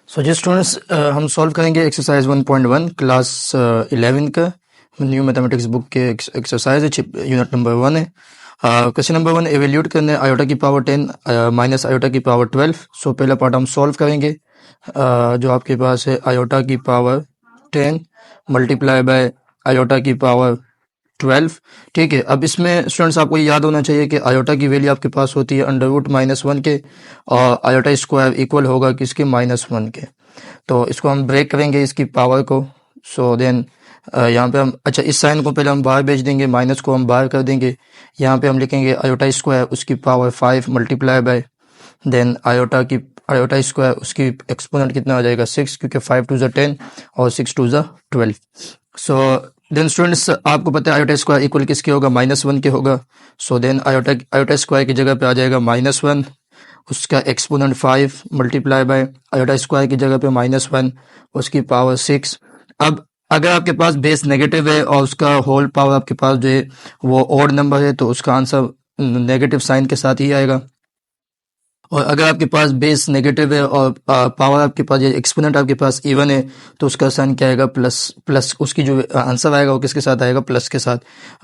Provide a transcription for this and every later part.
सो जी स्टूडेंट्स, हम सॉल्व करेंगे एक्सरसाइज 1.1 क्लास 11 का न्यू मैथमेटिक्स बुक के एक्सरसाइज है। यूनिट नंबर 1 है। क्वेश्चन नंबर 1 एवेल्यूट करने आयोटा की पावर 10 माइनस आयोटा की पावर 12। सो पहला पार्ट हम सॉल्व करेंगे। जो आपके पास है आयोटा की पावर 10 मल्टीप्लाई बाय आयोटा की पावर 12। ठीक है, अब इसमें स्टूडेंट्स आपको याद होना चाहिए कि आयोटा की वैल्यू आपके पास होती है अंडर रूट -1 के, और आयोटा स्क्वायर इक्वल होगा किसके, -1 के। तो इसको हम ब्रेक करेंगे इसकी पावर को। सो देन यहाँ पे हम, अच्छा, इस साइन को पहले हम बाहर भेज देंगे, माइनस को हम बाहर कर देंगे। यहाँ पे हम लिखेंगे आयोटा स्क्वायर उसकी power 5 multiply by then iota square उसकी एक्सपोनेंट कितना हो जाएगा 6, क्योंकि 5 टू ज़ा 10 और 6 टू ज़ा 12। सो देन स्टूडेंट्स आपको पता है आयोटा स्क्वायर इक्वल किसके होगा, -1 के होगा। सो देन आयोटा स्क्वायर की जगह पे आ जाएगा -1, उसका exponent 5 multiply by iota square की जगह पे -1 उसकी पावर 6। अब अगर आपके पास बेस नेगेटिव है और उसका होल पावर आपके पास जो है वो ऑड नंबर है, तो उसका आंसर नेगेटिव साइन के साथ ही आएगा। और अगर आपके पास बेस नेगेटिव है और पावर आपके पास या एक्सपोनेंट आपके पास इवन है, तो उसका साइन क्या आएगा, प्लस उसकी जो आंसर आएगा वो किसके साथ आएगा, प्लस के साथ,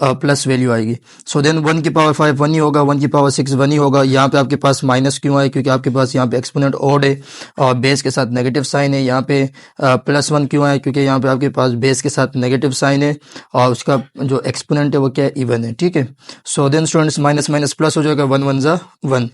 प्लस वैल्यू आएगी। सो देन 1 की पावर 5 1 ही होगा, 1 की पावर 6 1 ही होगा। यहाँ पे आपके पास माइनस क्यों आए, क्योंकि आपके पास यहाँ पे एक्सपोनेंट ऑड है और बेस के साथ नेगेटिव साइन है। यहाँ पे +1 क्यों आए, क्योंकि यहाँ पे आपके पास बेस के साथ नेगेटिव साइन है और उसका जो एक्सपोनेंट है वो क्या है, इवन है। ठीक है, so then students minus minus plus हो जाएगा, 1 1 ज़ा 1।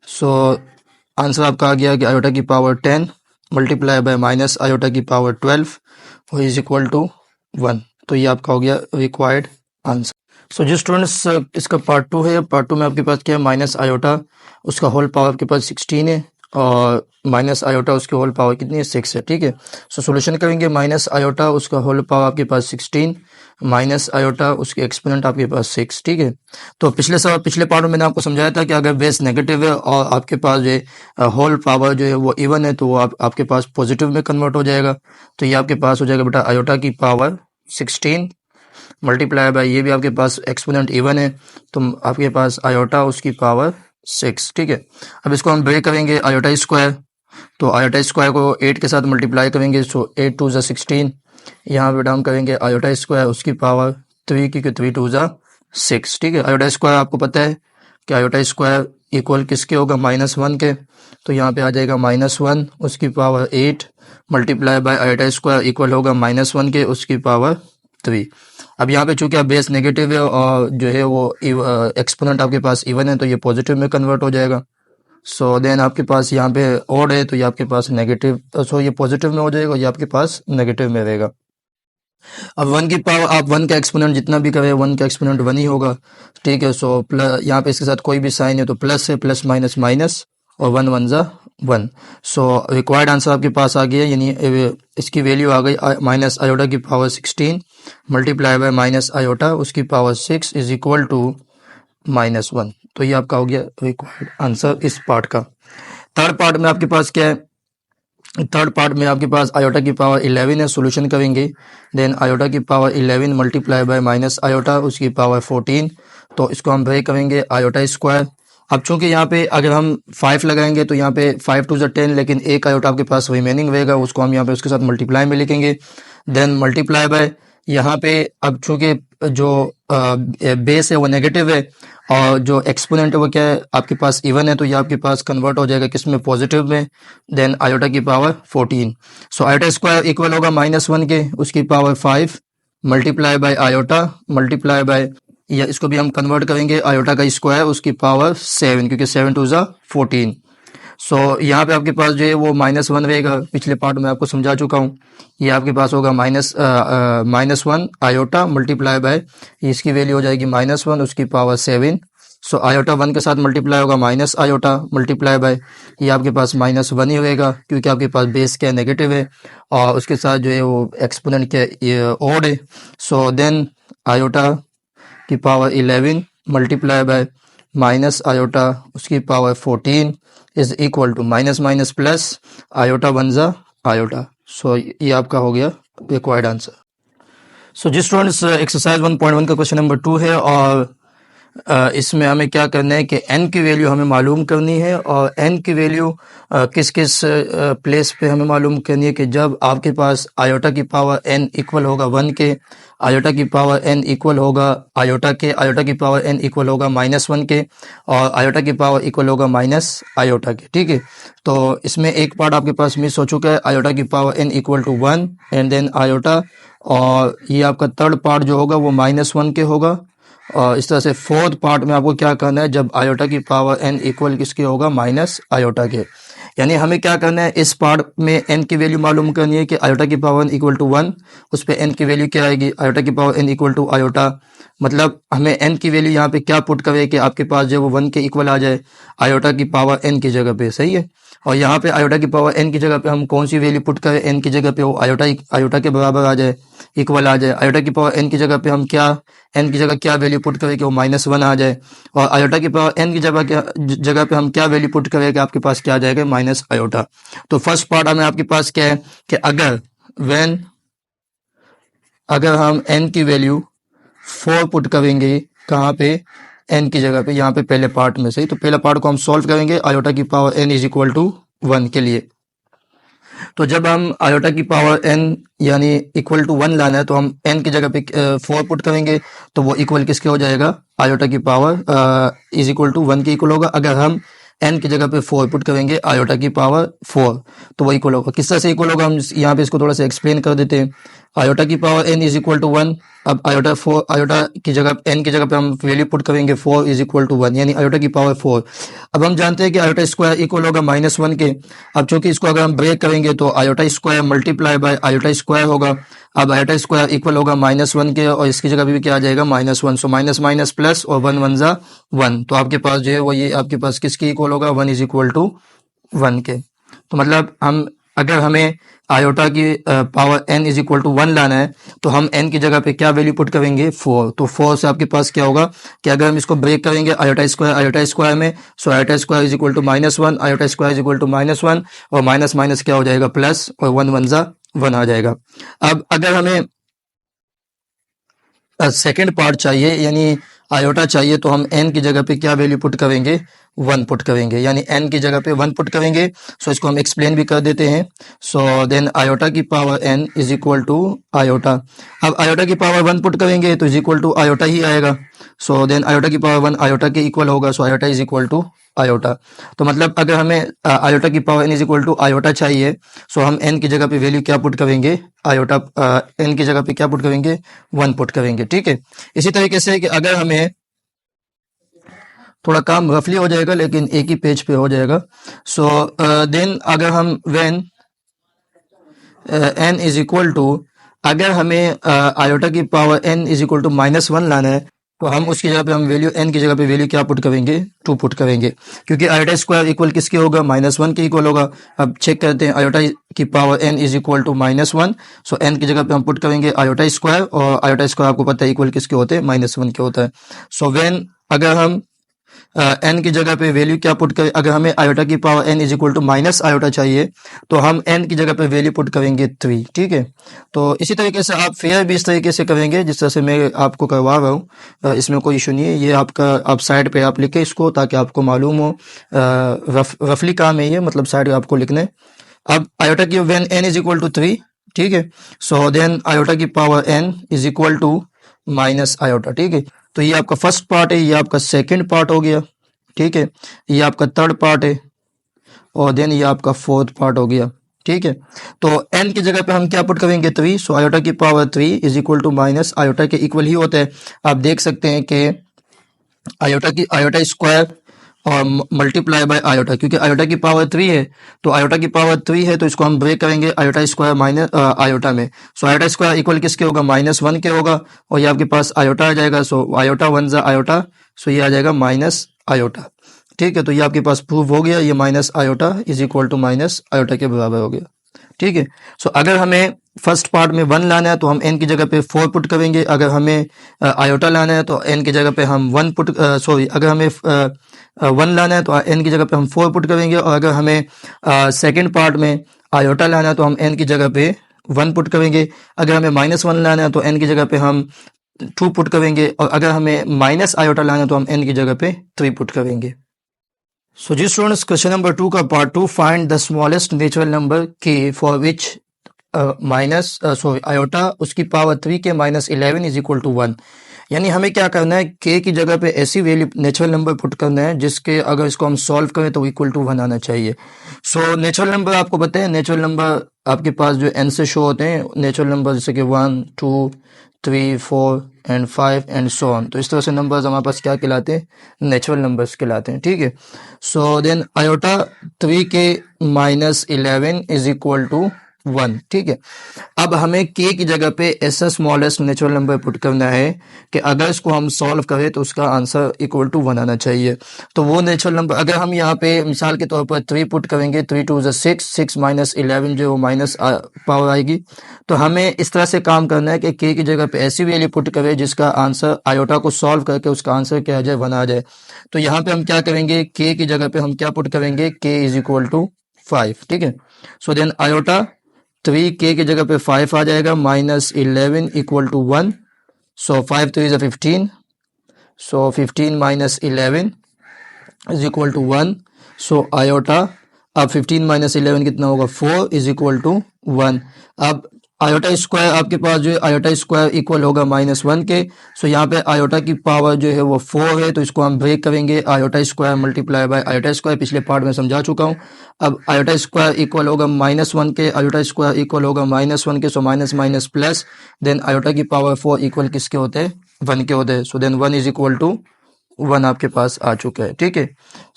सो आंसर आपका आ गया कि आयोटा की power 10 multiply by minus iota की पावर 12 वो इज इक्वल टू 1। तो ये आपका हो गया रिक्वायर्ड आंसर। सो जी स्टूडेंट्स, इसका पार्ट 2 है। पार्ट 2 में आपके पास क्या है, माइनस आयोटा उसका होल पावर आपके पास 16 है और माइनस आयोटा उसकी होल पावर कितनी है, 6 है। ठीक है, सो सोल्यूशन करेंगे। माइनस आयोटा उसका होल पावर आपके पास 16 माइनस आयोटा उसके एक्सपोनेंट आपके पास 6। ठीक है, तो पिछले पार्ट में मैंने आपको समझाया था कि अगर बेस नेगेटिव है और आपके पास जो है होल पावर जो है वो इवन है, तो वो आपके पास पॉजिटिव में कन्वर्ट हो जाएगा। तो ये आपके पास हो जाएगा बेटा आयोटा की पावर 16 मल्टीप्लाई बाय, ये भी आपके पास एक्सपोनेंट इवन है, तो आपके पास आयोटा उसकी पावर 6। ठीक है, अब इसको हम ब्रेक करेंगे आयोटा स्क्वायर। तो आयोटा स्क्वायर को 8 के साथ मल्टीप्लाई करेंगे, सो 8 टू ज़ा 16। यहाँ पे डाउन करेंगे आयोटा स्क्वायर उसकी पावर 3, क्योंकि 3 टू ज़ा 6। ठीक है, आयोटा स्क्वायर आपको पता है कि आयोटा स्क्वायर इक्वल किसके होगा, -1 के। तो यहाँ पे आ जाएगा -1 उसकी power 8 multiply by iota square equal होगा -1 के उसकी पावर 3। अब यहाँ पे चूंकि आप बेस नेगेटिव है और जो है वो एक्सपोनेंट आपके पास इवन है, तो ये पॉजिटिव में कन्वर्ट हो जाएगा। सो देन आपके पास यहाँ पे ऑड है, तो ये आपके पास नेगेटिव, सो ये पॉजिटिव में हो जाएगा, ये आपके पास नेगेटिव में रहेगा। अब 1 की पावर आप 1 का एक्सपोनेंट जितना भी करें, 1 का एक्सपोनेंट 1 ही होगा। ठीक है, सो प्लस यहाँ पे इसके साथ कोई भी साइन है तो प्लस है, प्लस माइनस माइनस, और 1 1 ज़ा 1। सो रिक्वायर्ड आंसर आपके पास आ गया, यानी इसकी वैल्यू आ गई माइनस आयोटा की power 16 multiply by minus iota उसकी पावर 6 इज इक्वल टू -1। तो ये आपका हो गया रिक्वायर्ड आंसर इस पार्ट का। थर्ड पार्ट में आपके पास क्या है, थर्ड पार्ट में आपके पास आयोटा की पावर 11 है, सॉल्यूशन करेंगे। देन आयोटा की power 11 multiply by minus iota उसकी पावर 14। तो इसको हम ब्रेक करेंगे आयोटा स्क्वायर। अब चूंकि यहाँ पे अगर हम 5 लगाएंगे तो यहाँ पे 5 टू ज़ा 10, लेकिन एक आयोटा आपके पास रिमेनिंग रहेगा, उसको हम यहाँ पे उसके साथ मल्टीप्लाई में लिखेंगे। देन मल्टीप्लाई बाय, यहाँ पे अब चूंकि जो बेस है वो नेगेटिव है और जो एक्सपोनेंट है वो क्या है आपके पास इवन है, तो ये आपके पास कन्वर्ट हो जाएगा किसमें, पॉजिटिव में। देन आयोटा की पावर 14। सो आयोटा स्क्वायर इक्वल होगा -1 के उसकी power 5 multiply by iota multiply by, या इसको भी हम कन्वर्ट करेंगे आयोटा का स्क्वायर उसकी पावर 7, क्योंकि 7 टू ज़ा 14। सो यहाँ पे आपके पास जो है वो -1 रहेगा, पिछले पार्ट में आपको समझा चुका हूँ। ये आपके पास होगा -1 आयोटा मल्टीप्लाई बाय, इसकी वैल्यू हो जाएगी -1 उसकी पावर 7। सो आयोटा 1 के साथ मल्टीप्लाई होगा माइनस आयोटा मल्टीप्लाई बाय, ये आपके पास -1 ही होएगा, क्योंकि आपके पास बेस क्या नेगेटिव है और उसके साथ जो है वो एक्सपोनेंट क्या ऑड है। सो देन आयोटा की power 11 multiply by minus iota उसकी power 14 is equal to minus minus plus iota 1 ज़ा आयोटा। सो ये आपका हो गया रिक्वायर्ड आंसर। सो जी स्टूडेंट्स, एक्सरसाइज 1.1 का क्वेश्चन नंबर 2 है और इसमें हमें क्या करना है कि n की वैल्यू हमें मालूम करनी है, और n की वैल्यू किस किस प्लेस पे हमें मालूम करनी है कि जब आपके पास आयोटा की पावर n इक्वल होगा 1 के, आयोटा की पावर n इक्वल होगा आयोटा के, आयोटा की पावर n इक्वल होगा -1 के, और आयोटा की पावर इक्वल होगा माइनस आयोटा के। ठीक है, तो इसमें एक पार्ट आपके पास मिस हो चुका है, आयोटा की power n equal to 1 and then iota, और ये आपका थर्ड पार्ट जो होगा वो -1 के होगा। और इस तरह से फोर्थ पार्ट में आपको क्या करना है, जब आयोटा की पावर n इक्वल किसके होगा, माइनस आयोटा के। यानी हमें क्या करना है, इस पार्ट में n की वैल्यू मालूम करनी है कि आयोटा की पावर n इक्वल टू 1, उस पर n की वैल्यू क्या आएगी, आयोटा की power n equal to iota. मतलब हमें n की वैल्यू यहाँ पे क्या पुट करे कि आपके पास जो वो 1 के इक्वल आ जाए आयोटा की पावर n की जगह पे, सही है। और यहाँ पे आयोटा की पावर n की जगह पे हम कौन सी वैल्यू पुट करें, n की जगह पे वो आयोटा के बराबर आ जाए, इक्वल आ जाए। आयोटा की पावर n की जगह पे हम क्या, n की जगह क्या वैल्यू पुट करें कि वो -1 आ जाए, और आयोटा की पावर n की जगह पे हम क्या वैल्यू पुट करें कि आपके पास क्या आ जाएगा, माइनस आयोटा। तो फर्स्ट पार्ट हमें आपके पास क्या है कि अगर हम n की वैल्यू 4 पुट करेंगे, कहाँ पे, n की जगह पे, यहाँ पे पहले पार्ट में, सही। तो पहले पार्ट को हम सॉल्व करेंगे आयोटा की power n is equal to 1 के लिए। तो जब हम आयोटा की पावर n यानी इक्वल टू 1 लाना है, तो हम n की जगह पे 4 पुट करेंगे, तो वो इक्वल किसके हो जाएगा, आयोटा की पावर इज इक्वल टू 1 के इक्वल होगा। अगर हम n की जगह पे 4 पुट करेंगे आयोटा की पावर 4, तो वो इक्वल होगा। किस तरह से इक्वल होगा, हम यहाँ पे इसको थोड़ा सा एक्सप्लेन कर देते हैं। आयोटा की power n is equal to 1, अब आयोटा की जगह n की जगह पे हम वैल्यू पुट करेंगे 4 इज इक्वल टू 1, यानी आयोटा की पावर 4। अब हम जानते हैं कि आयोटा स्क्वायर इक्वल होगा -1 के। अब चूंकि इसको अगर हम ब्रेक करेंगे तो iota square multiply by iota square होगा। अब आयोटा स्क्वायर इक्वल होगा -1 के, और इसकी जगह भी क्या आ जाएगा, -1। सो माइनस माइनस प्लस, और 1 1 जा 1, तो आपके पास जो है वो ये आपके पास किसकी इक्वल होगा, 1 इज इक्वल टू 1 के। तो मतलब अगर हमें आयोटा की power n is equal to 1 लाना है, तो हम n की जगह पे क्या वैल्यू पुट करेंगे, 4। तो 4 से आपके पास क्या होगा कि अगर हम इसको ब्रेक करेंगे आयोटा स्क्वायर में, so iota square is equal to -1, iota square is equal to -1, और माइनस माइनस क्या हो जाएगा, प्लस, और 1 1 जा 1 आ जाएगा। अब अगर हमें सेकेंड पार्ट चाहिए यानी आयोटा चाहिए, तो हम n की जगह पे क्या वैल्यू पुट करेंगे, 1 पुट करेंगे, यानी n की जगह पे 1 पुट करेंगे। सो इसको हम एक्सप्लेन भी कर देते हैं। सो देन आयोटा की power n is equal to iota. अब आयोटा की पावर 1 पुट करेंगे तो इज इक्वल टू आयोटा ही आएगा। सो देन आयोटा की पावर 1 आयोटा के इक्वल होगा, so iota is equal to iota. तो मतलब अगर हमें आयोटा की power n is equal to iota चाहिए, सो हम n की जगह पे वैल्यू क्या पुट करेंगे, आयोटा n की जगह पे क्या पुट करेंगे, 1 पुट करेंगे। ठीक है, इसी तरीके से कि अगर हमें थोड़ा काम रफली हो जाएगा लेकिन एक ही पेज पे हो जाएगा। सो देन अगर हम when n is equal to, अगर हमें आयोटा की power n is equal to -1 लाना है, तो हम उसकी जगह पे हम वैल्यू n की जगह पे वैल्यू क्या पुट करेंगे, 2 पुट करेंगे, क्योंकि आयोटा स्क्वायर इक्वल किसके होगा, -1 के इक्वल होगा। अब चेक करते हैं आयोटा की power n is equal to -1, so n की जगह पे हम पुट करेंगे आयोटा स्क्वायर, और आयोटा स्क्वायर आपको पता है इक्वल किसके होते हैं, -1 के होता है। सो व्हेन अगर हम n की जगह पे वैल्यू क्या पुट करें, अगर हमें आयोटा की power n is equal to minus iota चाहिए, तो हम n की जगह पे वैल्यू पुट करेंगे 3। ठीक है, तो इसी तरीके से आप फेयर भी इस तरीके से करेंगे जिस तरह से मैं आपको करवा रहा हूँ। इसमें कोई इशू नहीं है, ये आपका आप साइड पे आप लिखे इसको ताकि आपको मालूम हो। रफली काम है ये, मतलब साइड आपको लिखना है। अब आयोटा की when n is equal to 3, ठीक है, सो देन आयोटा की power n is equal to minus iota. ठीक है, तो ये आपका फर्स्ट पार्ट है, ये आपका सेकंड पार्ट हो गया। ठीक है, ये आपका थर्ड पार्ट है, और देन ये आपका फोर्थ पार्ट हो गया। ठीक है, तो n की जगह पे हम क्या पुट करेंगे, 3। सो आयोटा की power 3 is equal to minus iota के इक्वल ही होता है। आप देख सकते हैं कि आयोटा स्क्वायर और मल्टीप्लाई बाय आयोटा, क्योंकि आयोटा की पावर 3 है, तो आयोटा की पावर 3 है तो इसको हम ब्रेक करेंगे आयोटा स्क्वायर माइनस आयोटा में। सो आयोटा स्क्वायर इक्वल किसके होगा, -1 के होगा, और ये आपके पास आयोटा आ जाएगा। सो आयोटा 1 जा आयोटा, सो ये आ जाएगा माइनस आयोटा। ठीक है, तो ये आपके पास प्रूव हो गया, ये minus iota is equal to minus iota के बराबर हो गया। ठीक है, सो अगर हमें फर्स्ट पार्ट में 1 लाना है तो हम n की जगह पे 4 पुट करेंगे। अगर हमें आयोटा लाना है तो n की जगह पे हम 1 पुट अगर हमें 1 लाना है तो n की जगह पे हम 4 पुट करेंगे, और अगर हमें सेकंड पार्ट में आयोटा लाना है तो हम n की जगह पे 1 पुट करेंगे। अगर हमें -1 लाना है तो n की जगह पे हम 2 पुट करेंगे, और अगर हमें माइनस आयोटा लाना है तो हम n की जगह पे 3 पुट करेंगे। सो जी स्टूडेंट्स, क्वेश्चन नंबर 2 का part 2, find the smallest natural number k for which iota उसकी पावर 3 के -11 इज इक्वल टू 1। यानी हमें क्या करना है, k की जगह पे ऐसी वैल्यू नेचुरल नंबर पुट करना है जिसके अगर इसको हम सॉल्व करें तो इक्वल टू 1 आना चाहिए। सो नेचुरल नंबर आपको पता है, नेचुरल नंबर आपके पास जो n से शो होते हैं नेचुरल नंबर, जैसे कि 1 2 3 4 एंड 5 एंड सो ऑन। तो इस तरह से नंबर्स हमारे पास क्या कहलाते हैं, नेचुरल नंबर्स कहलाते हैं, ठीक है। सो देन आयोटा 3 के -11 इज इक्वल टू 1, ठीक है। अब हमें k की जगह पे ऐसा स्मॉलेस्ट नेचुरल नंबर पुट करना है कि अगर इसको हम सॉल्व करें तो उसका आंसर इक्वल टू 1 आना चाहिए। तो वो नेचुरल नंबर, अगर हम यहाँ पे मिसाल के तौर पर 3 पुट करेंगे, 3 2 ज़ा 6, 6 -11 जो है वो माइनस पावर आएगी। तो हमें इस तरह से काम करना है कि k की जगह पे ऐसी वैल्यू पुट करें जिसका आंसर आयोटा को सॉल्व करके उसका आंसर क्या आ जाए, 1 आ जाए। तो यहाँ पे हम क्या करेंगे, k की जगह पे हम क्या पुट करेंगे, k इज इक्वल टू 5, ठीक है। सो देन आयोटा 3 k की जगह पे 5 आ जाएगा, -11 इक्वल टू 1। सो 5 3 ज़ा 15, so 15 -11 is equal to 1। So iota, अब 15 -11 कितना होगा, 4 इज इक्वल टू 1। अब आयोटा स्क्वायर आपके पास जो है, आयोटा स्क्वायर इक्वल होगा -1 के। सो यहाँ पे आयोटा की पावर जो है वो 4 है, तो इसको हम ब्रेक करेंगे, iota square multiply by iota square, पिछले पार्ट में समझा चुका हूँ। अब आयोटा स्क्वायर इक्वल होगा -1 के, आयोटा स्क्वायर इक्वल होगा -1 के, so minus minus plus, then iota की पावर 4 इक्वल किसके होते हैं, 1 के होते हैं। So then 1 is equal to 1 आपके पास आ चुका है, ठीक है।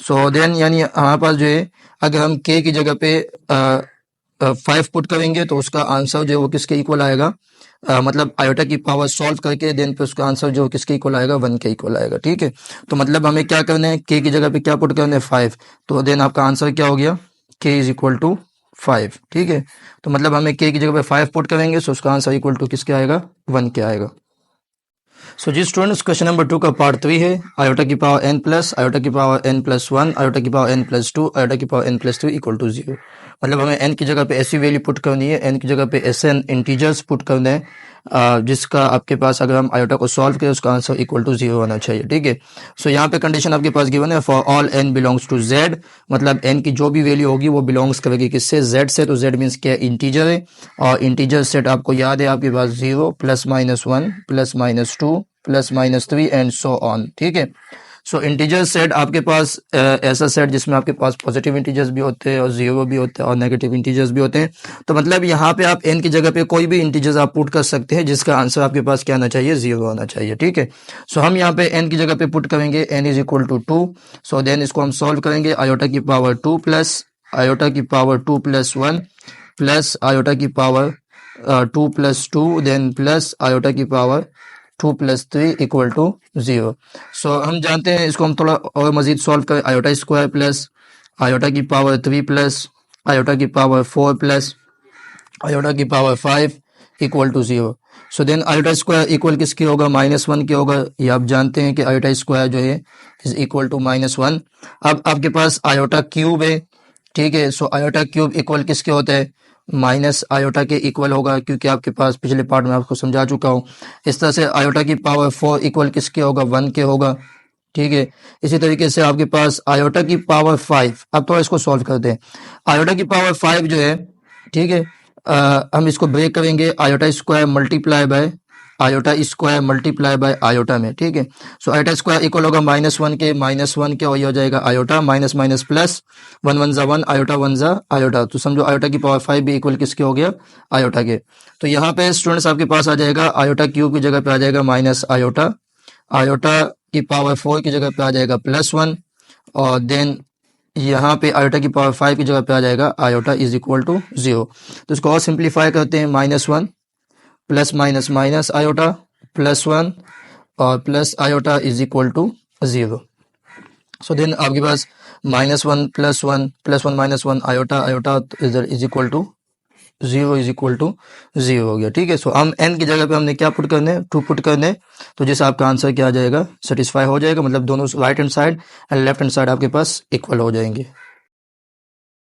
सो देन यानी हमारे पास जो है, अगर हम k की जगह पे 5 पुट करेंगे तो उसका आंसर जो है वो किसके इक्वल आएगा, मतलब आयोटा की पावर सॉल्व करके देन पे उसका आंसर जो किसके इक्वल आएगा, 1 के इक्वल आएगा, ठीक है। तो मतलब हमें क्या करना है, k की जगह पे क्या पुट करना है, 5। तो देन आपका आंसर क्या हो गया, k इज इक्वल टू 5, ठीक है। तो मतलब हमें k की जगह पे 5 पुट करेंगे तो उसका आंसर इक्वल टू किसके आएगा, 1 के आएगा। सो जी स्टूडेंट्स, क्वेश्चन नंबर 2 का पार्ट 3 है, आयोटा की पावर n प्लस, आयोटा की पावर n प्लस 1, आयोटा की पावर n प्लस 2, आयोटा की power n plus 3 equal to 0। मतलब हमें n की जगह पे ऐसी वैल्यू पुट करनी है, n की जगह पे ऐसे इंटीजर्स पुट करना है जिसका आपके पास अगर हम आयोटा को सॉल्व करें उसका आंसर इक्वल टू 0 होना चाहिए, ठीक है। सो यहाँ पे कंडीशन आपके पास गिवन है, for all n belongs to z, मतलब n की जो भी वैल्यू होगी वो बिलोंग्स करेगी किससे, z से। तो z मीन्स क्या, इंटीजर है, और इंटीजर सेट आपको याद है आपके पास 0 +-1 +-2 +-3 एंड सो ऑन, ठीक है। सो इंटीजर सेट आपके पास ऐसा सेट जिसमें आपके पास पॉजिटिव इंटीजर्स भी होते हैं और 0 भी होते हैं और नेगेटिव इंटीजर्स भी होते हैं। तो मतलब यहाँ पे आप n की जगह पे कोई भी इंटीजर्स आप पुट कर सकते हैं जिसका आंसर आपके पास क्या आना चाहिए, 0 आना चाहिए, ठीक है। सो हम यहाँ पे n की जगह पे पुट करेंगे, n is equal to 2। So then इसको हम सॉल्व करेंगे, आयोटा की पावर 2 प्लस आयोटा की पावर 2 + 1 प्लस आयोटा की पावर 2 + 2 देन प्लस आयोटा की पावर 2 + 3 इक्वल टू 0। सो हम जानते हैं, इसको हम थोड़ा और मजीद सॉल्व करें, आयोटा स्क्वायर प्लस आयोटा की पावर 3 प्लस आयोटा की पावर 4 प्लस आयोटा की power 5 equal to 0। So then iota square equal किसके होगा, -1 के होगा। ये आप जानते हैं कि आयोटा स्क्वायर जो है इज इक्वल टू -1। अब आपके पास आयोटा क्यूब है, ठीक है। सो आयोटा क्यूब इक्वल किसके होता है, माइनस आयोटा के इक्वल होगा, क्योंकि आपके पास पिछले पार्ट में आपको समझा चुका हूँ। इस तरह से आयोटा की पावर 4 इक्वल किसके होगा, 1 के होगा, ठीक है। इसी तरीके से आपके पास आयोटा की पावर 5, अब तो इसको सॉल्व करते हैं। आयोटा की पावर 5 जो है, ठीक है, हम इसको ब्रेक करेंगे, iota square multiply by iota square multiply by iota में, ठीक है। सो आयोटा स्क्वायर इक्वल होगा -1 के, -1 के, और ये हो जाएगा आयोटा माइनस माइनस प्लस, 1 1 ज़ा 1 आयोटा 1 ज़ा आयोटा। तो समझो आयोटा की पावर 5 भी इक्वल किसके हो गया, आयोटा के। तो यहाँ पे स्टूडेंट्स आपके पास आ जाएगा, आयोटा क्यूब की जगह पे आ जाएगा माइनस आयोटा, आयोटा की पावर 4 की जगह पे आ जाएगा +1, और देन यहाँ पे आयोटा की पावर 5 की जगह पे आ जाएगा आयोटा इज इक्वल टू 0। तो इसको और सिंप्लीफाई करते हैं, -1 प्लस माइनस माइनस आयोटा +1 और plus iota is equal to 0। So then आपके पास -1 +1 +1 -1 आयोटा आयोटा इधर is equal to 0 is equal to 0 हो गया, ठीक है। सो हम n की जगह पे हमने क्या पुट करने, 2 पुट करने, तो जैसे आपका आंसर क्या आ जाएगा, सेटिस्फाई हो जाएगा, मतलब दोनों right hand side and left hand side आपके पास इक्वल हो जाएंगे।